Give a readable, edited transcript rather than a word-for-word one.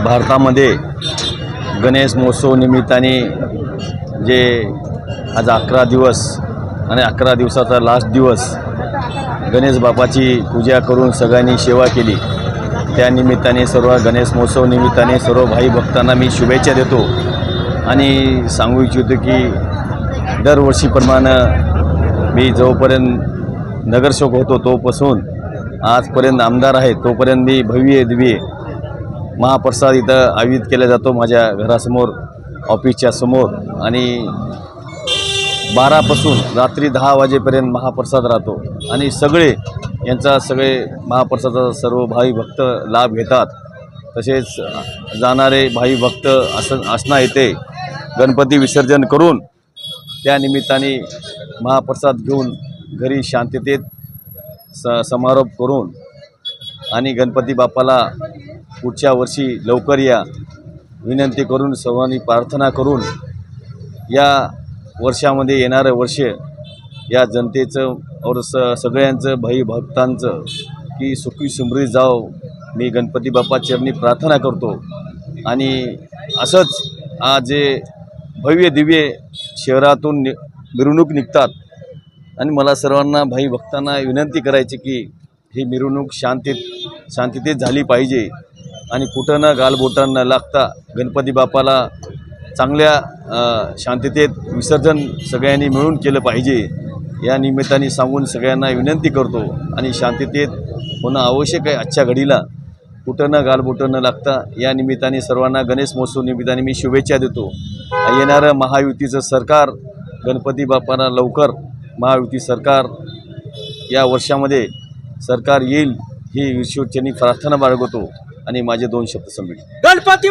भारतामध्ये गणेश महोत्सव निमित्ताने जे आज 11 दिवस आणि 11 दिवसाचा लास्ट दिवस गणेश बापाची पूजा करून सगळ्यांनी सेवा केली। त्या निमित्ताने सर्व गणेश महोत्सव निमित्ताने सर्व भाई भक्तांना मी शुभेच्छा देतो आणि सांगू इच्छितो की दरवर्षीप्रमाणे मी जोपर्यंत नगरसेवक होतो तोपासून आजपर्यंत आमदार आहे तोपर्यंत मी भव्य दिव्य महाप्रसाद इथं आयोजित केला जातो माझ्या घरासमोर ऑफिसच्या समोर आणि 12 पासून रात्री 10 वाजेपर्यंत महाप्रसाद राहतो आणि सगळे महाप्रसादाचा सर्व भाई भक्त लाभ घेतात। तसेच जाणारे भाई भक्त असना येथे गणपती विसर्जन करून त्या निमित्ताने महाप्रसाद घेऊन घरी शांततेत समारोप करून आणि गणपती बाप्पाला पुढच्या वर्षी लवकर या विनंती करून सर्वांनी प्रार्थना करून या वर्षामध्ये येणारं वर्ष या जनतेचं और सगळ्यांचं भाई भक्तांचं की सुखी समृद्धी जाओ मी गणपती बाप्पा चरणी प्रार्थना करतो। आणि असंच आज जे भव्य दिव्य शहरातून मिरवणूक निघतात आणि मला सर्वांना भाई भक्तांना विनंती करायची की ही मिरवणूक शांततेत झाली पाहिजे आणि कुठं न गालबोटां न लागता गणपती बाप्पाला चांगल्या शांततेत विसर्जन सगळ्यांनी मिळून केलं पाहिजे या निमित्ताने सांगून सगळ्यांना विनंती करतो आणि शांततेत होणं आवश्यक आहे। आजच्या घडीला कुठं न गालबोटं न लागता या निमित्ताने सर्वांना गणेश महोत्सव निमित्ताने मी शुभेच्छा देतो। येणारं महायुतीचं सरकार गणपती बाप्पांना लवकर महायुती सरकार या वर्षामध्ये सरकार येईल ही ईश्वरचरणी प्रार्थना बाळगतो आणि माझे 2 शब्द संपले।